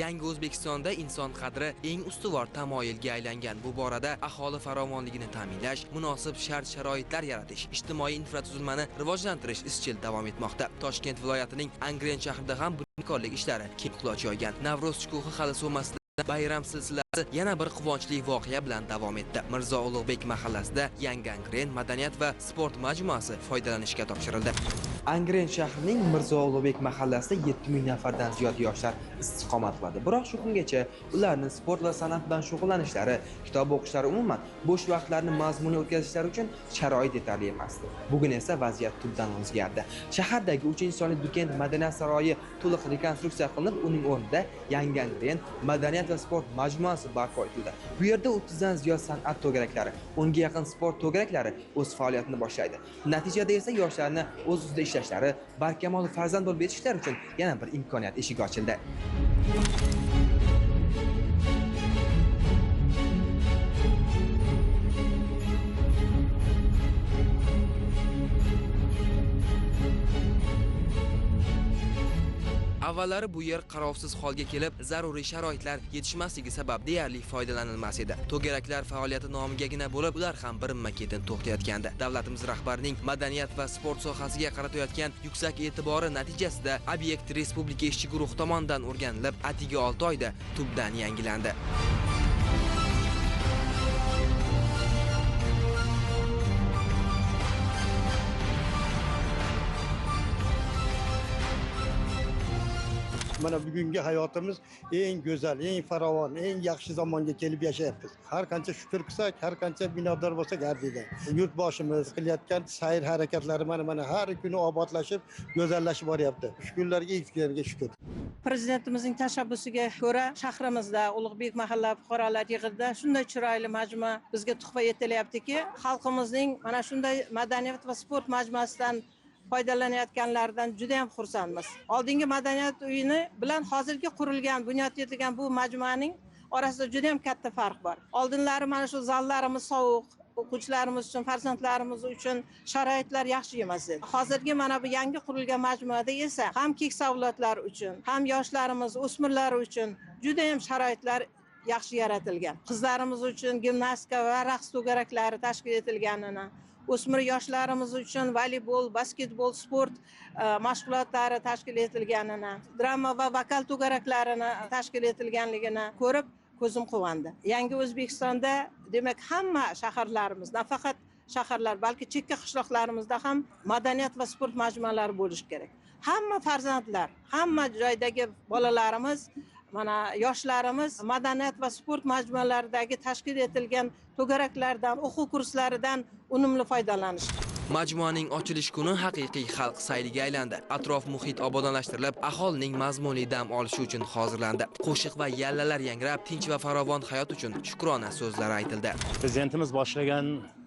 Yangi O'zbekistonda inson qadri eng ustuvor tamoyilga aylangan. Bu borada aholi farovonligini ta'minlash, munosib shart-sharoitlar yaratish, ijtimoiy infratuzilmani rivojlantirish izchil davom etmoqda. Toshkent viloyatining Angren shahrida ham bunyodkorlik ishlari keng quloch yoygan. Navro'z shukuhi hali so'masida bayram silsilasi yana bir quvonchli voqea bilan davom etdi. Mirzo Ulug'bek mahallasida yangi Angren madaniyat va sport majmuasi foydalanishga topshirildi. Angren shahrining Mirzo Ulug'bek mahallasida 7000 nafardan ziyod yoshlar istiqomat qiladi. Biroq shu kungacha ularni sport va san'at bilan shug'ullanishlari, kitob o'qishlari, umuman bo'sh vaqtlarini mazmunli o'tkazishlari uchun sharoit yetarli emasdi. Bugun esa vaziyat tubdan o'zgardi. Shahardagi 3-sonli Durkent madaniyat saroyi to'liq rekonstruksiya qilinib, uning o'rnida yangi Angren madaniyat va sport majmuasi barpo etildi. Bu yerda 30 dan ziyod san'at to'garaklari, 10 ga yaqin sport to'garaklari o'z faoliyatini boshlaydi. Natijada esa yoshlarni o'z ustida ishlashlari, barkamol farzand bo'lib yetishishlari uchun yana bir imkoniyat eshigi ochildi. Avvallari bu yer qarovsiz holga kelib, zaruriy sharoitlar yetishmasligi sabab deyarli foydalanilmas edi. To'garaklar faoliyati nomigagina bo'lib, ular ham birinma-ketin to'xtayotgandi. Davlatimiz rahbarining madaniyat va sport sohasiga qaratayotgan yuksak e'tibori natijasida obyekt respublika ishchi guruhi tomonidan o'rganilib, atigi 6 oyda tubdan yangilandi. Mana bugungi hayotimiz eng go'zal, eng farovon, eng yaxshi zamonga kelib yashayapmiz. Har qancha shukr qilsak, har qancha minnatdor bo'lsak arziydi. Yurtboshimiz qilayotgan sayr harakatlari mana har kuni obodlashib, go'zallashib boryapti. Shukrlarga, yetganlarga shukr. Prezidentimizning tashabbusiga ko'ra shahrimizda Ulug'bek mahalla fuqarolar yig'inida shunday chiroyli majmua bizga tuhfa etilyaptiki, xalqimizning mana shunday madaniyat va sport majmuasidan foydalanayotganlaridan juda ham xursandmiz. Oldingi madaniyat uyini bilan hozirgi qurilgan, bunyod etilgan bu majmuaning orasida juda ham katta farq bor. Oldinlari mana shu zallarimiz sovuq, o'quvchilarimiz uchun, farzandlarimiz uchun sharoitlar yaxshi emas edi. Hozirgi mana bu yangi qurilgan majmuada esa ham keksa avlodlar uchun, ham yoshlarimiz, o'smirlar uchun juda ham sharoitlar yaxshi yaratilgan. Qizlarimiz uchun gimnastika va raqs to'garaklari tashkil etilganini, o'smir yoshlarimiz uchun voleybol, basketbol, sport mashg'ulotlari tashkil etilganini, drama va vokal to'garaklarini tashkil etilganligini ko'rib ko'zim quvondi. Yangi O'zbekistonda demak hamma shaharlarimiz, nafaqat shaharlar, balki chekka qishloqlarimizda ham madaniyat va sport majmualari bo'lishi kerak. Hamma farzandlar, hamma joydagi bolalarimiz, mana yoshlarimiz madaniyat va sport majmualaridagi tashkil etilgan to'garaklardan, o'quv kurslaridan unumli foydalanish. Majmuaning ochilish kuni haqiqiy xalq sayliga aylandi. Atrof muhit obodonlashtirilib, aholining mazmunli dam olishi uchun hozirlandi. Qo'shiq va yallalar yangrab, tinch va farovon hayot uchun shukrona so'zlar aytildi. Prezidentimiz boshlagan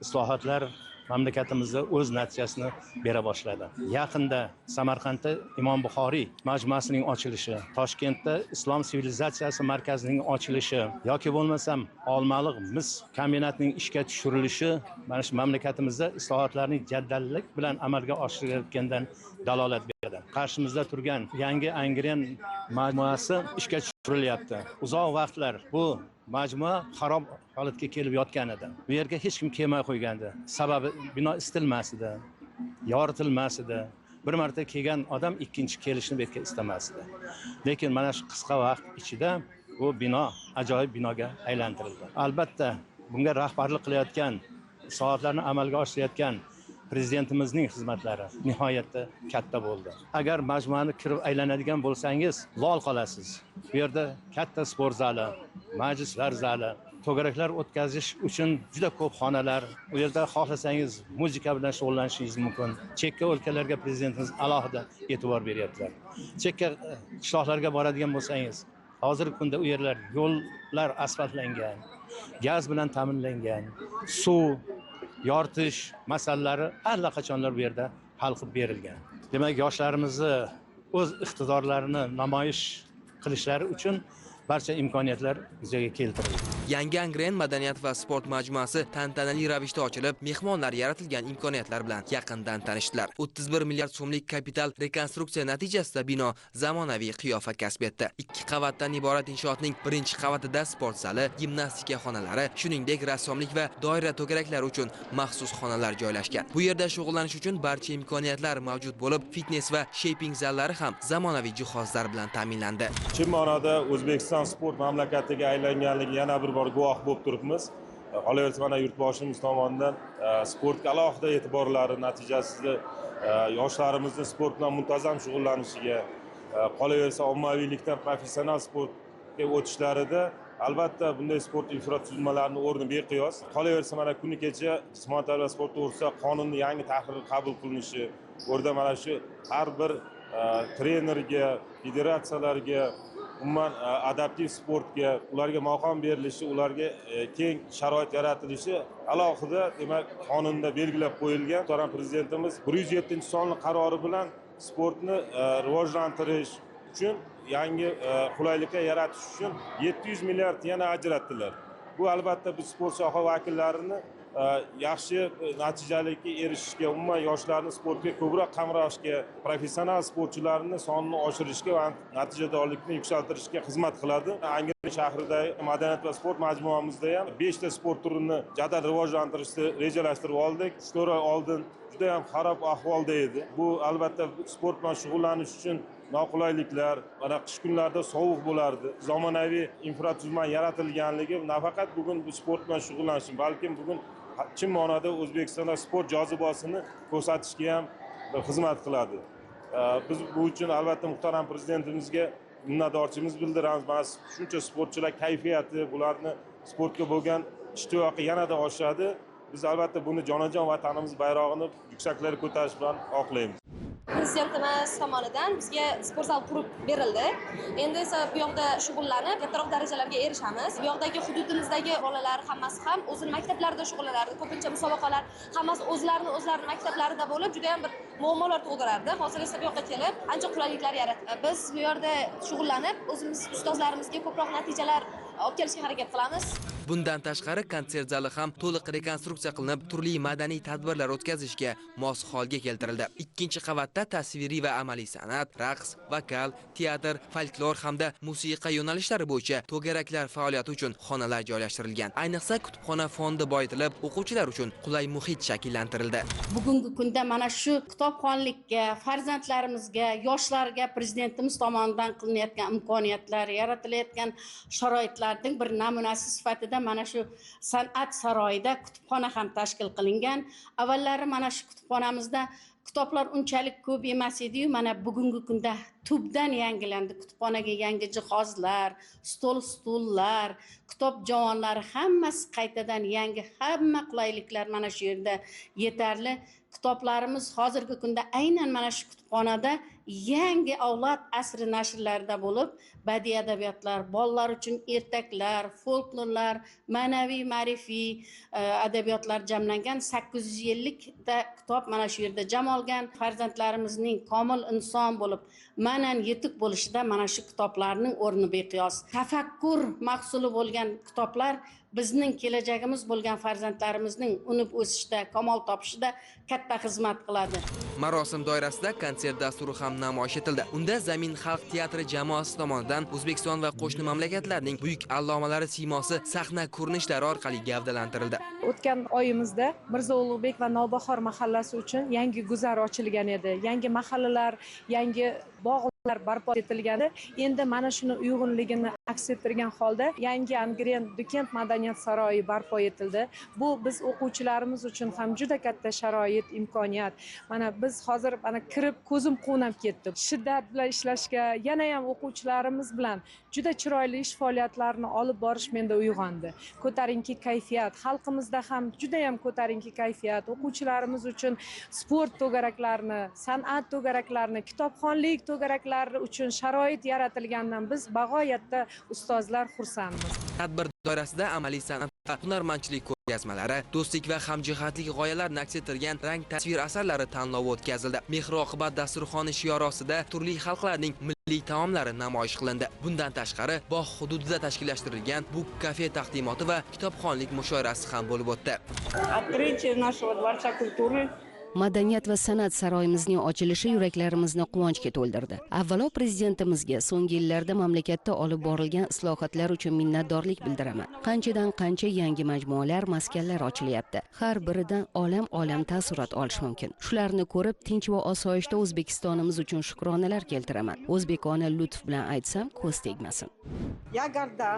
islohotlar mamlakatimizda o'z natijasini bera boshladi. Yaqinda Samarqandda Imom Buxoriy majmuasining ochilishi, Toshkentda Islom sivilizatsiyasi markazining ochilishi yoki bo'lmasam Olmaliq mis kombinatining ishga tushirilishi mana shu mamlakatimizda islohotlarning jaddallik bilan amalga oshirilayotganidan dalolat beradi. Qarshimizda turgan yangi Angren majmuasi ishga tushirilyapti. Uzoq vaqtlar bu majmua xarob holatga kelib yotgan edi. Bu yerga hech kim kelmay qo'ygandi. Sababi bino istilmas edi, yoritilmas edi. Bir marta kelgan odam ikkinchi kelishni bu yerga istamas edi. Lekin mana shu qisqa vaqt ichida bu bino ajoyib binoga aylantirildi. Albatta, bunga rahbarlik qilayotgan, soatlarni amalga oshirayotgan Prezidentimizning xizmatlari nihoyatda katta bo'ldi. Agar majmuani kirib aylanadigan bo'lsangiz, lol qolasiz. Bu yerda katta sport zali, majlislar zali, to'garaklar o'tkazish uchun juda ko'p xonalar, u yerda xohlasangiz muzika bilan shug'ullanishingiz mumkin. Chekka o'lkalarga prezidentimiz alohida e'tibor beryaptilar. Chekka qishloqlarga boradigan bo'lsangiz, hozirgi kunda u yerlar yo'llar asfaltlangan, gaz bilan ta'minlangan, suv, yoritish masalalari allaqachonlar bu yerda hal qilib berilgan. Demak, yoshlarimizni o'z iqtidorlarini namoyish qilishlari uchun barcha imkoniyatlar yuzaga keltirildi. Yangi Angren madaniyat va sport majmuasi tantanali ravishda ochilib, mehmonlar yaratilgan imkoniyatlar bilan yaqindan tanishdilar. 31 milliard so'mlik kapital rekonstruksiya natijasida bino zamonaviy qiyofa kasb etdi. 2 qavatdan iborat inshootning birinchi qavatida sport zali, gimnastika xonalari, shuningdek rassomlik va doira to'garaklar uchun maxsus xonalar joylashgan. Bu yerda shug'ullanish uchun barcha imkoniyatlar mavjud bo'lib, fitness va shaping zallari ham zamonaviy jihozlar bilan ta'minlandi. Chin ma'noda O'zbekiston sport mamlakatiga aylanganligi yana bir bor guvoh bo'lib turibmiz. Qolaversa mana yurtboshimiz tomonidan sportga alohida e'tiborlari natijasida yoshlarimizni sport bilan muntazam shug'ullanishiga, qolaversa ommaviylikdan professional sportga o'tishlarida albatta bunday sport infratuzilmalarining o'rni beqiyos. Qolaversa mana kuni kecha jismoniy tarbiya va sport to'g'risida qonunning yangi tahriri qabul qilinishi, o'rda mana shu har bir trenerga, federatsiyalarga, umuman adaptiv sportga, ularga maqom berilishi, ularga keng sharoit yaratilishi alohida demak qonunda belgilab qo'yilgan. Muhtaram prezidentimiz 107-sonli qarori bilan sportni rivojlantirish uchun yangi qulayliklar yaratish uchun 700 milliard yana ajratdilar. Bu albatta biz sport soha vakillarini yaxshi natijalarga erishishga, umuman yoshlarni sportga ko'proq qamrashga, professional sportchilarni sonini oshirishga va natijadorlikni yuksaltirishga xizmat qiladi. Angren shahridagi madaniyat va sport majmuamizda ham 5 ta sport turini jadal rivojlantirishni rejalashtirib oldik. 4 oy oldin juda ham xarob ahvolda edi. Bu albatta sport bilan shug'ullanish uchun noqulayliklar, mana qish kunlarida sovuq bo'lardi. Zamonaviy infratuzilma yaratilganligi nafaqat bugun bu sport bilan shug'ullanish, balkim bugun chin ma'noda O'zbekistonda sport jozibasini ko'rsatishga ham xizmat qiladi. Biz bu uchun albatta muhtaram prezidentimizga minnatdorchiligimiz bildiramiz. Mana shuncha sportchilar kayfiyati, bularni sportga bo'lgan ishtiyoqi yanada oshadi. Biz albatta buni jonajon vatanimiz bayrog'ini yuksaklarga ko'tarish bilan oqlaymiz. Prezidentimiz tomonidan bizga sport zal qurib berildi. Endi esa bu yoqda shug'ullanib, kattaroq darajalarga erishamiz. Bu yoqdagi hududimizdagi bolalar hammasi ham o'zining maktablarida shug'ullanardi. Ko'pincha musobaqalar hammasi o'zlarini maktablarida bo'lib, juda ham bir muammolar tug'dirardi. Hozir esa bu yoqqa kelib, ancha qulayliklar yaratdi. Biz bu yerda shug'ullanib, o'zimiz ustozlarimizga ko'proq natijalar olib kelishga harakat qilamiz. Bundan tashqari konsert zali ham to'liq rekonstruksiya qilinib, turli madaniy tadbirlar o'tkazishga mos holga keltirildi. Ikkinchi qavatda tasviriy va amaliy san'at, raqs, vokal, teatr, folklor hamda musiqa yo'nalishlari bo'yicha to'garaklar faoliyati uchun xonalar joylashtirilgan. Ayniqsa kutubxona fondi boyitilib, o'quvchilar uchun qulay muhit shakllantirildi. Bugungi kunda mana shu kitobxonlikka, farzandlarimizga, yoshlarga prezidentimiz tomonidan qilinayotgan imkoniyatlar, yaratilayotgan sharoitlarning bir namunasi sifatida mana shu san'at saroyida kutubxona ham tashkil qilingan. Avvallari mana shu kutubxonamizda kitoblar unchalik ko'p emas edi-yu, mana bugungi kunda tubdan yangilandi. Kutubxonaga yangi jihozlar, stullar, kitob javonlari hammasi qaytadan yangi, hamma qulayliklar mana shu yerda yetarli. Kitoblarimiz hozirgi kunda aynan mana shu kutubxonada yangi avlod asri nashrlarida bo'lib, badiiy adabiyotlar, bolalar uchun ertaklar, folklorlar, ma'naviy ma'rifiy adabiyotlar jamlangan 850 ta kitob mana shu yerda jam olgan. Farzandlarimizning komil inson bo'lib, ma'nan yetuk bo'lishida mana shu kitoblarning o'rni beqiyos. Tafakkur mahsuli bo'lgan kitoblar bizning kelajagimiz bo'lgan farzandlarimizning unib o'sishda, kamol topishida katta xizmat qiladi. Marosim doirasida konsert dasturi ham namoyish etildi. Unda Zamin xalq teatri jamoasi tomonidan O'zbekiston va qo'shni mamlakatlarning buyuk allomalari siymosi sahna ko'rinishlari orqali gavdalantirildi. O'tgan oyimizda Mirzo Ulug'bek va Navbahor mahallasi uchun yangi guzar ochilgan edi. Yangi mahallalar, yangi bog'lar barpo etilgandi. Endi mana shuni uyg'unligini aks ettirgan holda yangi Angren Dukent madaniyat saroyi barpo etildi. Bu biz o'quvchilarimiz uchun ham juda katta sharoit, imkoniyat. Mana biz hozir mana kirib ko'zim quvnab ketdi. Shiddat bilan ishlashga, yana ham o'quvchilarimiz bilan juda chiroyli ish faoliyatlarini olib borish menda uyg'ondi. Ko'tarinki kayfiyat, xalqimizda ham juda ham ko'tarinki kayfiyat. O'quvchilarimiz uchun sport to'garaklarini, san'at to'garaklarini, kitobxonlik to'garaklari uchun sharoit yaratilganidan biz bag'oyatda ustozlar xursandmiz. Tadbir doirasida amaliy san'at va hunarmandchilik ko'rgazmalari, do'stlik va hamjihatlik g'oyalarini aks ettirgan rang tasvir asarlari tanlovi o'tkazildi. Mehr-oqibat dasturxoni shiori ostida turli xalqlarning milliy taomlari namoyish qilindi. Bundan tashqari, bog' hududida tashkillashtirilgan bu kafe taqdimoti va kitobxonlik mushoirasi ham bo'lib o'tdi. Открытие нашего дворца культуры. Madaniyat va san'at saroyimizning ochilishi yuraklarimizni quvonchga to'ldirdi. Avvalo prezidentimizga so'nggi yillarda mamlakatda olib borilgan islohotlar uchun minnatdorlik bildiraman. Qanchadan qancha yangi majmualar, maskanlar ochilyapti. Har biridan olam taassurot olish mumkin. Shularni ko'rib, tinch va osoyishta O'zbekistonimiz uchun shukronalar keltiraman. O'zbekona lutf bilan aytsam, ko'z tegmasin. Я горда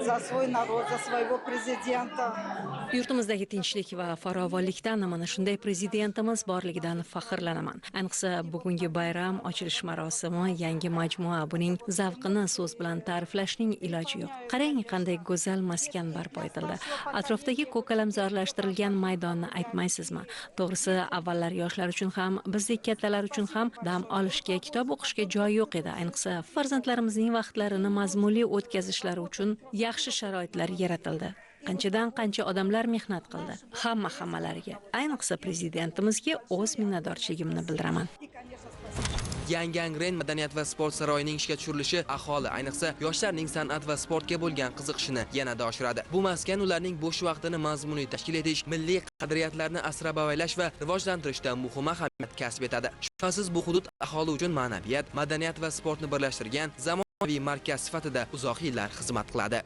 за свой народ, за своего президента. Yurtimizdagi tinchlik va farovonlikdan mana shunday prezidentimiz borligidan faxrlanaman. Ayniqsa bugungi bayram ochilish marosimi, yangi majmua, buning zavqini so'z bilan ta'riflashning iloji yo'q. Qarang, qanday go'zal maskan barpo etildi. Atrofdagi ko'kalamzorlashtirilgan maydonni aytmaysizmi? To'g'risi, avvallar yoshlar uchun ham, bizdek kattalar uchun ham dam olishga, kitob o'qishga joy yo'q edi. Ayniqsa farzandlarimizning vaqtlarini mazmunli o'tkazishlari uchun yaxshi sharoitlar yaratildi. Qanchadan qancha odamlar mehnat qildi. Hammalariga, ayniqsa prezidentimizga o'z minnatdorchiligimni bildiraman. Yangi Angren madaniyat va sport saroyining ishga tushirilishi aholi, ayniqsa yoshlarning san'at va sportga bo'lgan qiziqishini yanada oshiradi. Bu maskan ularning bo'sh vaqtini mazmunli tashkil etish, milliy qadriyatlarni asrab-avaylash va rivojlantirishda muhim ahamiyat kasb etadi. Shubhasiz bu hudud aholi uchun ma'naviyat, madaniyat va sportni birlashtirgan zamonaviy markaz sifatida uzoq yillar xizmat qiladi.